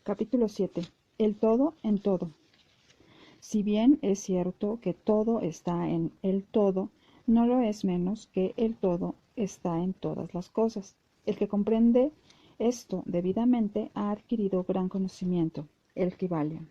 Capítulo 7. El todo en todo. Si bien es cierto que todo está en el todo, no lo es menos que el todo está en todas las cosas. El que comprende esto debidamente ha adquirido gran conocimiento. El Kybalion.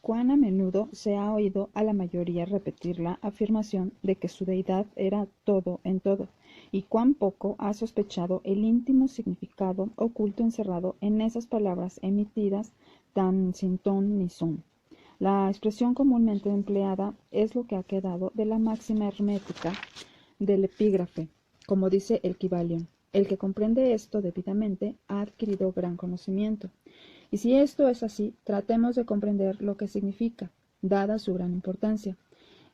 Cuán a menudo se ha oído a la mayoría repetir la afirmación de que su deidad era todo en todo, y cuán poco ha sospechado el íntimo significado oculto encerrado en esas palabras emitidas tan sin ton ni son. La expresión comúnmente empleada es lo que ha quedado de la máxima hermética del epígrafe, como dice el Kybalion. El que comprende esto debidamente ha adquirido gran conocimiento. Y si esto es así, tratemos de comprender lo que significa, dada su gran importancia.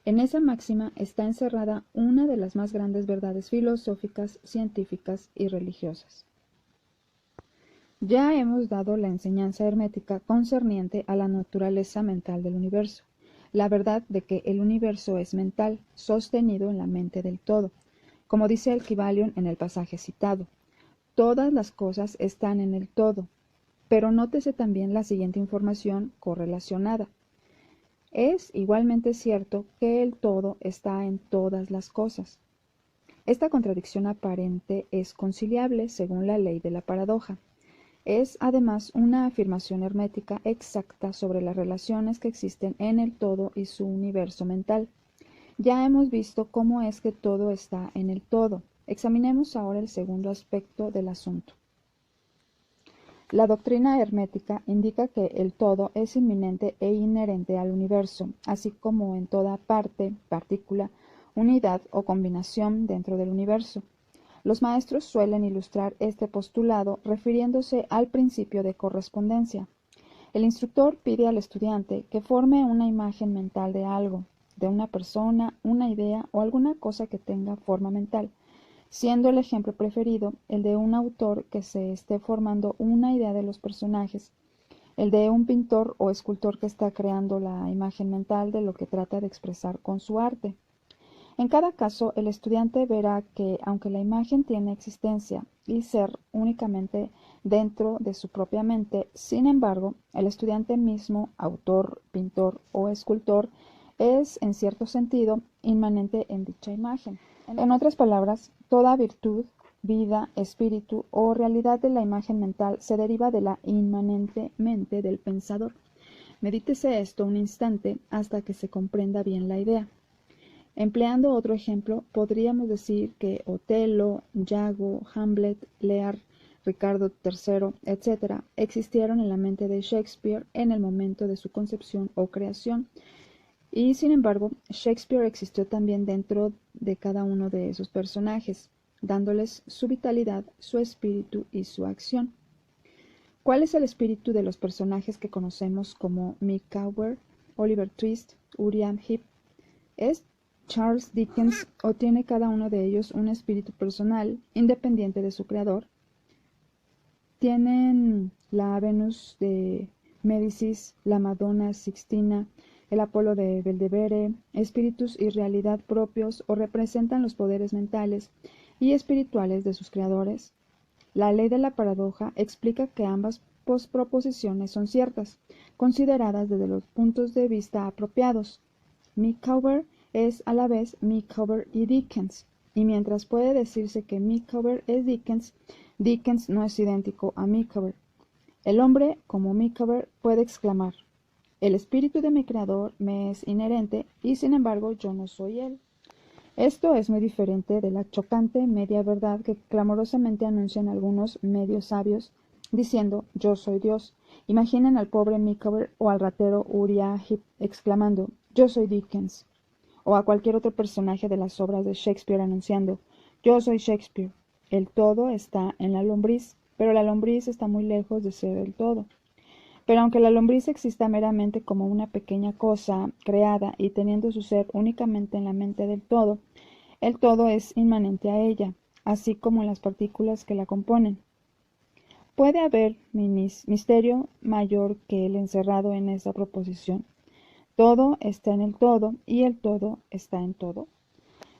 En esa máxima está encerrada una de las más grandes verdades filosóficas, científicas y religiosas. Ya hemos dado la enseñanza hermética concerniente a la naturaleza mental del universo, la verdad de que el universo es mental, sostenido en la mente del todo. Como dice el Kybalion en el pasaje citado, todas las cosas están en el todo. Pero nótese también la siguiente información correlacionada. Es igualmente cierto que el todo está en todas las cosas. Esta contradicción aparente es conciliable según la ley de la paradoja. Es además una afirmación hermética exacta sobre las relaciones que existen en el todo y su universo mental. Ya hemos visto cómo es que todo está en el todo. Examinemos ahora el segundo aspecto del asunto. La doctrina hermética indica que el todo es inminente e inherente al universo, así como en toda parte, partícula, unidad o combinación dentro del universo. Los maestros suelen ilustrar este postulado refiriéndose al principio de correspondencia. El instructor pide al estudiante que forme una imagen mental de algo, de una persona, una idea o alguna cosa que tenga forma mental, siendo el ejemplo preferido el de un autor que se esté formando una idea de los personajes, el de un pintor o escultor que está creando la imagen mental de lo que trata de expresar con su arte. En cada caso, el estudiante verá que, aunque la imagen tiene existencia y ser únicamente dentro de su propia mente, sin embargo, el estudiante mismo, autor, pintor o escultor, es, en cierto sentido, inmanente en dicha imagen. En otras palabras, toda virtud, vida, espíritu o realidad de la imagen mental se deriva de la inmanente mente del pensador. Medítese esto un instante hasta que se comprenda bien la idea. Empleando otro ejemplo, podríamos decir que Otelo, Iago, Hamlet, Lear, Ricardo III, etc., existieron en la mente de Shakespeare en el momento de su concepción o creación, y sin embargo, Shakespeare existió también dentro de cada uno de esos personajes, dándoles su vitalidad, su espíritu y su acción. ¿Cuál es el espíritu de los personajes que conocemos como Micawber, Oliver Twist, Uriah Heep? ¿Es Charles Dickens o tiene cada uno de ellos un espíritu personal, independiente de su creador? ¿Tienen la Venus de Médicis, la Madonna Sixtina, el Apolo de Belvedere, espíritus y realidad propios o representan los poderes mentales y espirituales de sus creadores? La ley de la paradoja explica que ambas proposiciones son ciertas, consideradas desde los puntos de vista apropiados. Micawber es a la vez Micawber y Dickens, y mientras puede decirse que Micawber es Dickens, Dickens no es idéntico a Micawber. El hombre, como Micawber, puede exclamar: el espíritu de mi creador me es inherente y sin embargo yo no soy él. Esto es muy diferente de la chocante media verdad que clamorosamente anuncian algunos medios sabios diciendo yo soy Dios. Imaginen al pobre Micawber o al ratero Uriah Heep exclamando yo soy Dickens, o a cualquier otro personaje de las obras de Shakespeare anunciando yo soy Shakespeare. El todo está en la lombriz, pero la lombriz está muy lejos de ser el todo. Pero aunque la lombriz exista meramente como una pequeña cosa creada y teniendo su ser únicamente en la mente del todo, el todo es inmanente a ella, así como las partículas que la componen. ¿Puede haber misterio mayor que el encerrado en esa proposición? Todo está en el todo y el todo está en todo.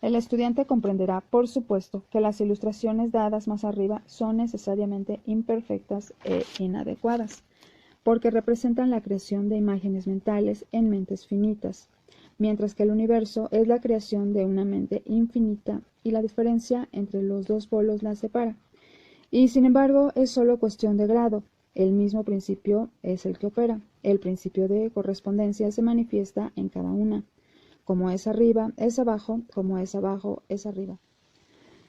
El estudiante comprenderá, por supuesto, que las ilustraciones dadas más arriba son necesariamente imperfectas e inadecuadas, porque representan la creación de imágenes mentales en mentes finitas, mientras que el universo es la creación de una mente infinita y la diferencia entre los dos polos la separa. Y sin embargo es solo cuestión de grado. El mismo principio es el que opera. El principio de correspondencia se manifiesta en cada una. Como es arriba, es abajo; como es abajo, es arriba.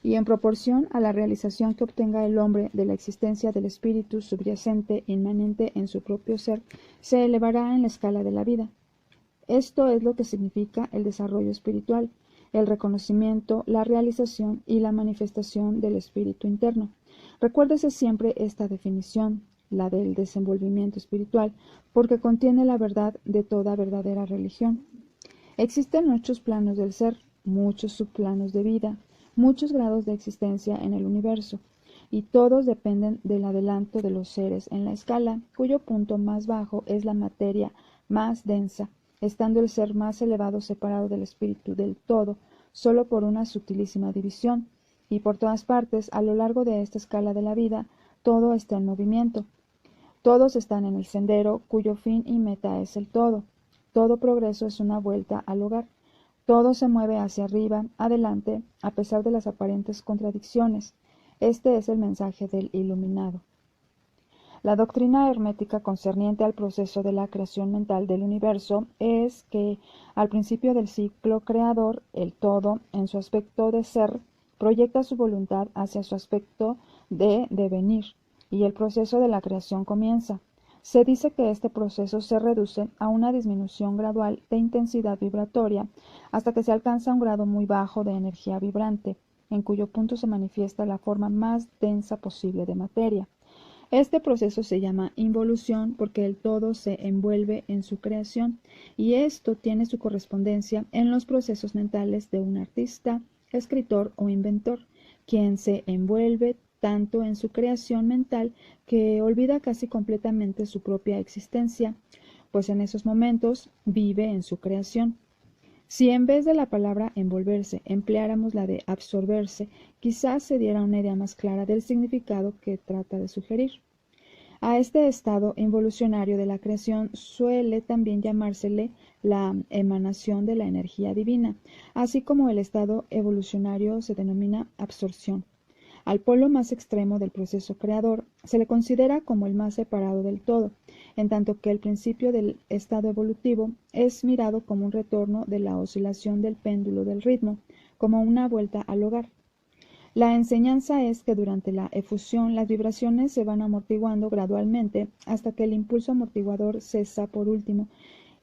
Y en proporción a la realización que obtenga el hombre de la existencia del espíritu subyacente inmanente en su propio ser, se elevará en la escala de la vida. Esto es lo que significa el desarrollo espiritual, el reconocimiento, la realización y la manifestación del espíritu interno. Recuérdese siempre esta definición, la del desenvolvimiento espiritual, porque contiene la verdad de toda verdadera religión. Existen muchos planos del ser, muchos subplanos de vida, muchos grados de existencia en el universo, y todos dependen del adelanto de los seres en la escala, cuyo punto más bajo es la materia más densa, estando el ser más elevado separado del espíritu del todo, solo por una sutilísima división, y por todas partes, a lo largo de esta escala de la vida, todo está en movimiento. Todos están en el sendero, cuyo fin y meta es el todo. Todo progreso es una vuelta al hogar. Todo se mueve hacia arriba, adelante, a pesar de las aparentes contradicciones. Este es el mensaje del iluminado. La doctrina hermética concerniente al proceso de la creación mental del universo es que, al principio del ciclo creador, el todo, en su aspecto de ser, proyecta su voluntad hacia su aspecto de devenir, y el proceso de la creación comienza. Se dice que este proceso se reduce a una disminución gradual de intensidad vibratoria hasta que se alcanza un grado muy bajo de energía vibrante, en cuyo punto se manifiesta la forma más densa posible de materia. Este proceso se llama involución porque el todo se envuelve en su creación, y esto tiene su correspondencia en los procesos mentales de un artista, escritor o inventor, quien se envuelve tanto en su creación mental que olvida casi completamente su propia existencia, pues en esos momentos vive en su creación. Si en vez de la palabra envolverse empleáramos la de absorberse, quizás se diera una idea más clara del significado que trata de sugerir. A este estado involucionario de la creación suele también llamársele la emanación de la energía divina, así como el estado evolucionario se denomina absorción. Al polo más extremo del proceso creador se le considera como el más separado del todo, en tanto que el principio del estado evolutivo es mirado como un retorno de la oscilación del péndulo del ritmo, como una vuelta al hogar. La enseñanza es que durante la efusión las vibraciones se van amortiguando gradualmente hasta que el impulso amortiguador cesa por último,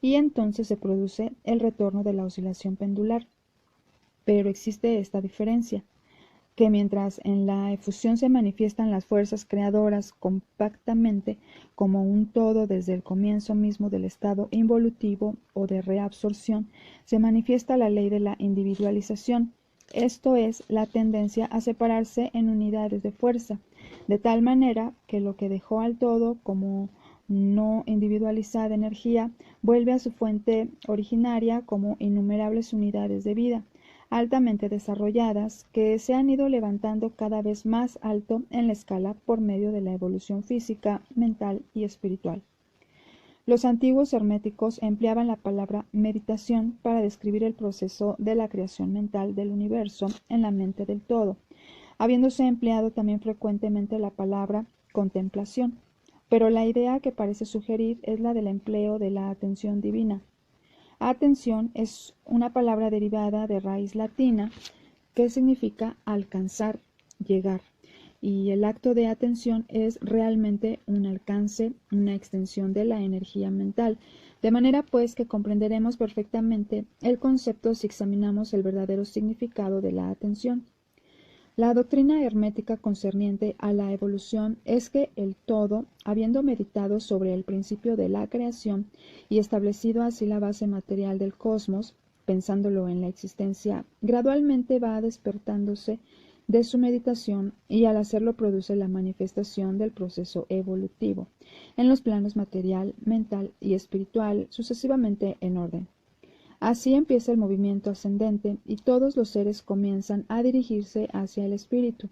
y entonces se produce el retorno de la oscilación pendular. Pero existe esta diferencia, que mientras en la efusión se manifiestan las fuerzas creadoras compactamente como un todo desde el comienzo mismo del estado involutivo o de reabsorción, se manifiesta la ley de la individualización, esto es, la tendencia a separarse en unidades de fuerza, de tal manera que lo que dejó al todo como no individualizada energía vuelve a su fuente originaria como innumerables unidades de vida, altamente desarrolladas, que se han ido levantando cada vez más alto en la escala por medio de la evolución física, mental y espiritual. Los antiguos herméticos empleaban la palabra meditación para describir el proceso de la creación mental del universo en la mente del todo, habiéndose empleado también frecuentemente la palabra contemplación, pero la idea que parece sugerir es la del empleo de la atención divina. Atención es una palabra derivada de raíz latina que significa alcanzar, llegar, y el acto de atención es realmente un alcance, una extensión de la energía mental, de manera pues que comprenderemos perfectamente el concepto si examinamos el verdadero significado de la atención. La doctrina hermética concerniente a la evolución es que el todo, habiendo meditado sobre el principio de la creación y establecido así la base material del cosmos, pensándolo en la existencia, gradualmente va despertándose de su meditación y al hacerlo produce la manifestación del proceso evolutivo en los planos material, mental y espiritual, sucesivamente en orden. Así empieza el movimiento ascendente y todos los seres comienzan a dirigirse hacia el espíritu.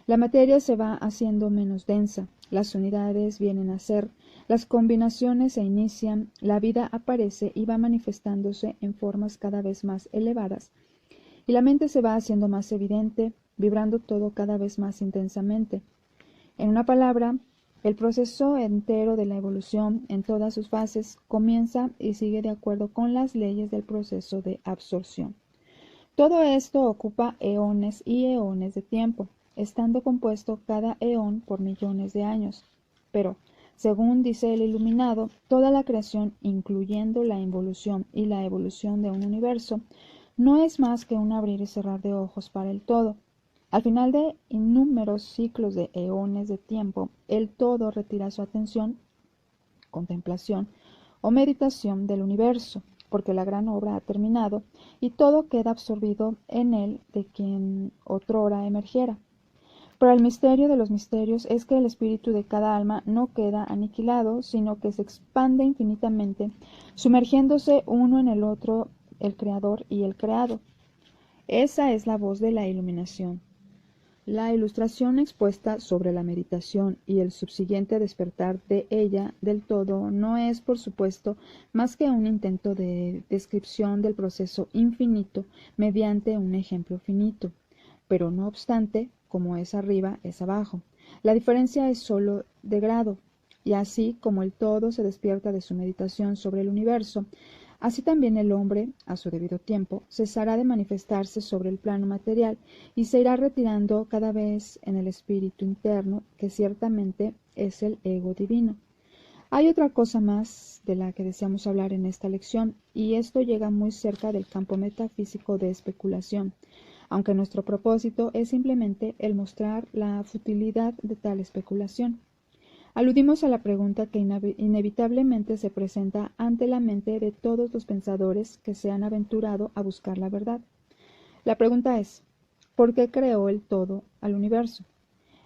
La materia se va haciendo menos densa, las unidades vienen a ser, las combinaciones se inician, la vida aparece y va manifestándose en formas cada vez más elevadas, y la mente se va haciendo más evidente, vibrando todo cada vez más intensamente. En una palabra, el proceso entero de la evolución, en todas sus fases, comienza y sigue de acuerdo con las leyes del proceso de absorción. Todo esto ocupa eones y eones de tiempo, estando compuesto cada eón por millones de años. Pero, según dice el iluminado, toda la creación, incluyendo la involución y la evolución de un universo, no es más que un abrir y cerrar de ojos para el todo. Al final de innúmeros ciclos de eones de tiempo, el todo retira su atención, contemplación o meditación del universo, porque la gran obra ha terminado y todo queda absorbido en él de quien otrora emergiera. Pero el misterio de los misterios es que el espíritu de cada alma no queda aniquilado, sino que se expande infinitamente, sumergiéndose uno en el otro, el creador y el creado. Esa es la voz de la iluminación. La ilustración expuesta sobre la meditación y el subsiguiente despertar de ella del todo no es, por supuesto, más que un intento de descripción del proceso infinito mediante un ejemplo finito. Pero no obstante, como es arriba, es abajo. La diferencia es sólo de grado, y así como el todo se despierta de su meditación sobre el universo, así también el hombre, a su debido tiempo, cesará de manifestarse sobre el plano material y se irá retirando cada vez en el espíritu interno, que ciertamente es el ego divino. Hay otra cosa más de la que deseamos hablar en esta lección, y esto llega muy cerca del campo metafísico de especulación, aunque nuestro propósito es simplemente el mostrar la futilidad de tal especulación. Aludimos a la pregunta que inevitablemente se presenta ante la mente de todos los pensadores que se han aventurado a buscar la verdad. La pregunta es, ¿por qué creó el todo al universo?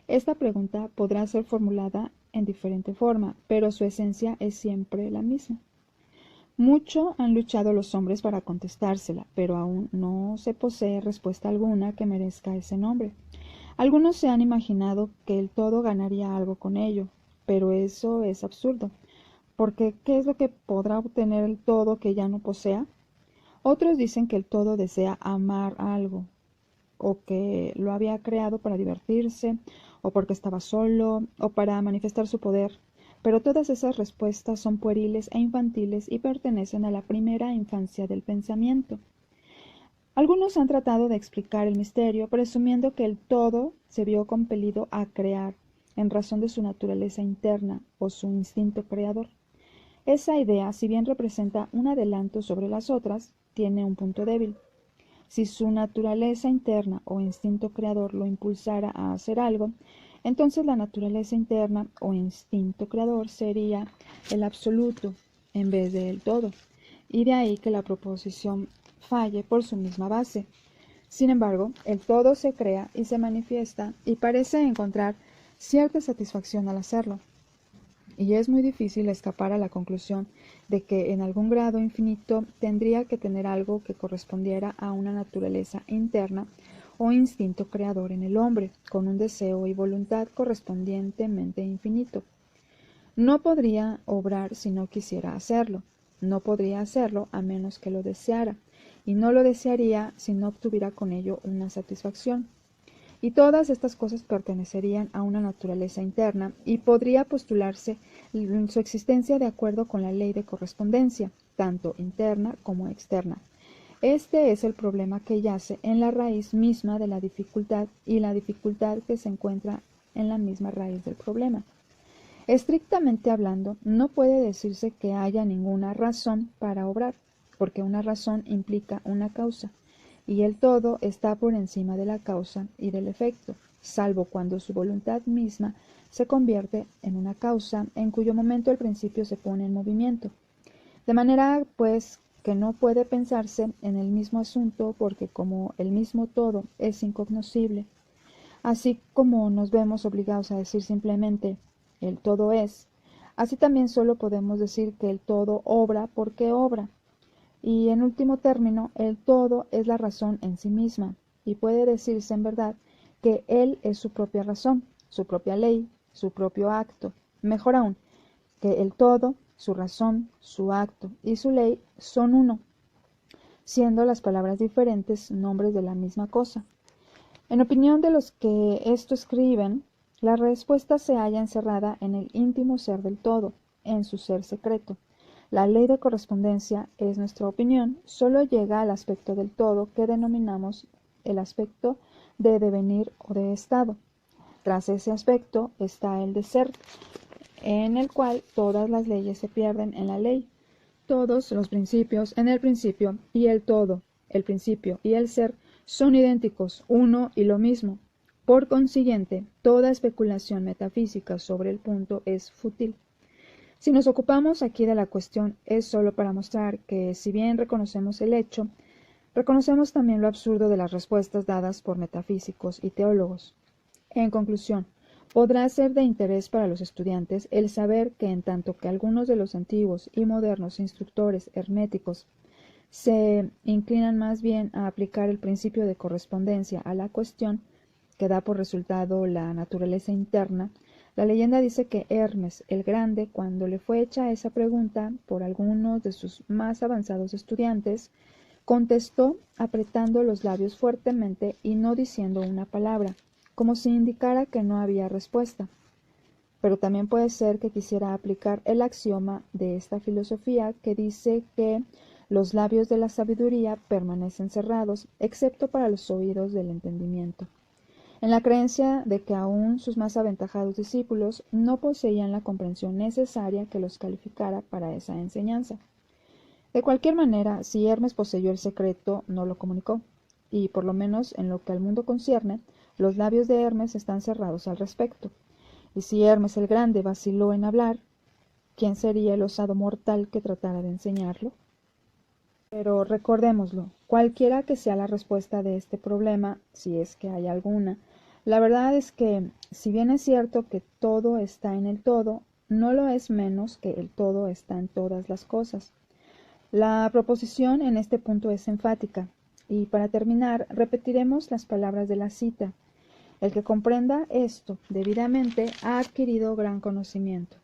Esta pregunta podrá ser formulada en diferente forma, pero su esencia es siempre la misma. Mucho han luchado los hombres para contestársela, pero aún no se posee respuesta alguna que merezca ese nombre. Algunos se han imaginado que el todo ganaría algo con ello, pero eso es absurdo, porque ¿qué es lo que podrá obtener el todo que ya no posea? Otros dicen que el todo desea amar algo, o que lo había creado para divertirse, o porque estaba solo, o para manifestar su poder. Pero todas esas respuestas son pueriles e infantiles y pertenecen a la primera infancia del pensamiento. Algunos han tratado de explicar el misterio, presumiendo que el todo se vio compelido a crear, en razón de su naturaleza interna o su instinto creador. Esa idea, si bien representa un adelanto sobre las otras, tiene un punto débil. Si su naturaleza interna o instinto creador lo impulsara a hacer algo, entonces la naturaleza interna o instinto creador sería el absoluto en vez del todo, y de ahí que la proposición falle por su misma base. Sin embargo, el todo se crea y se manifiesta y parece encontrar cierta satisfacción al hacerlo. Y es muy difícil escapar a la conclusión de que en algún grado infinito tendría que tener algo que correspondiera a una naturaleza interna o instinto creador en el hombre, con un deseo y voluntad correspondientemente infinito. No podría obrar si no quisiera hacerlo, no podría hacerlo a menos que lo deseara, y no lo desearía si no obtuviera con ello una satisfacción. Y todas estas cosas pertenecerían a una naturaleza interna y podría postularse su existencia de acuerdo con la ley de correspondencia, tanto interna como externa. Este es el problema que yace en la raíz misma de la dificultad y la dificultad que se encuentra en la misma raíz del problema. Estrictamente hablando, no puede decirse que haya ninguna razón para obrar, porque una razón implica una causa, y el todo está por encima de la causa y del efecto, salvo cuando su voluntad misma se convierte en una causa, en cuyo momento el principio se pone en movimiento. De manera, pues, que no puede pensarse en el mismo asunto, porque como el mismo todo es incognoscible, así como nos vemos obligados a decir simplemente el todo es, así también solo podemos decir que el todo obra porque obra, Y en último término, el todo es la razón en sí misma, y puede decirse en verdad que él es su propia razón, su propia ley, su propio acto. Mejor aún, que el todo, su razón, su acto y su ley son uno, siendo las palabras diferentes nombres de la misma cosa. En opinión de los que esto escriben, la respuesta se halla encerrada en el íntimo ser del todo, en su ser secreto. La ley de correspondencia, es nuestra opinión, sólo llega al aspecto del todo que denominamos el aspecto de devenir o de estado. Tras ese aspecto está el de ser, en el cual todas las leyes se pierden en la ley, todos los principios en el principio, y el todo, el principio y el ser son idénticos, uno y lo mismo. Por consiguiente, toda especulación metafísica sobre el punto es fútil. Si nos ocupamos aquí de la cuestión, es sólo para mostrar que, si bien reconocemos el hecho, reconocemos también lo absurdo de las respuestas dadas por metafísicos y teólogos. En conclusión, podrá ser de interés para los estudiantes el saber que, en tanto que algunos de los antiguos y modernos instructores herméticos se inclinan más bien a aplicar el principio de correspondencia a la cuestión, que da por resultado la naturaleza interna, la leyenda dice que Hermes el Grande, cuando le fue hecha esa pregunta por algunos de sus más avanzados estudiantes, contestó apretando los labios fuertemente y no diciendo una palabra, como si indicara que no había respuesta. Pero también puede ser que quisiera aplicar el axioma de esta filosofía que dice que los labios de la sabiduría permanecen cerrados, excepto para los oídos del entendimiento, en la creencia de que aún sus más aventajados discípulos no poseían la comprensión necesaria que los calificara para esa enseñanza. De cualquier manera, si Hermes poseyó el secreto, no lo comunicó, y por lo menos en lo que al mundo concierne, los labios de Hermes están cerrados al respecto. Y si Hermes el Grande vaciló en hablar, ¿quién sería el osado mortal que tratara de enseñarlo? Pero recordémoslo, cualquiera que sea la respuesta de este problema, si es que hay alguna, la verdad es que, si bien es cierto que todo está en el todo, no lo es menos que el todo está en todas las cosas. La proposición en este punto es enfática, y para terminar repetiremos las palabras de la cita. El que comprenda esto debidamente ha adquirido gran conocimiento.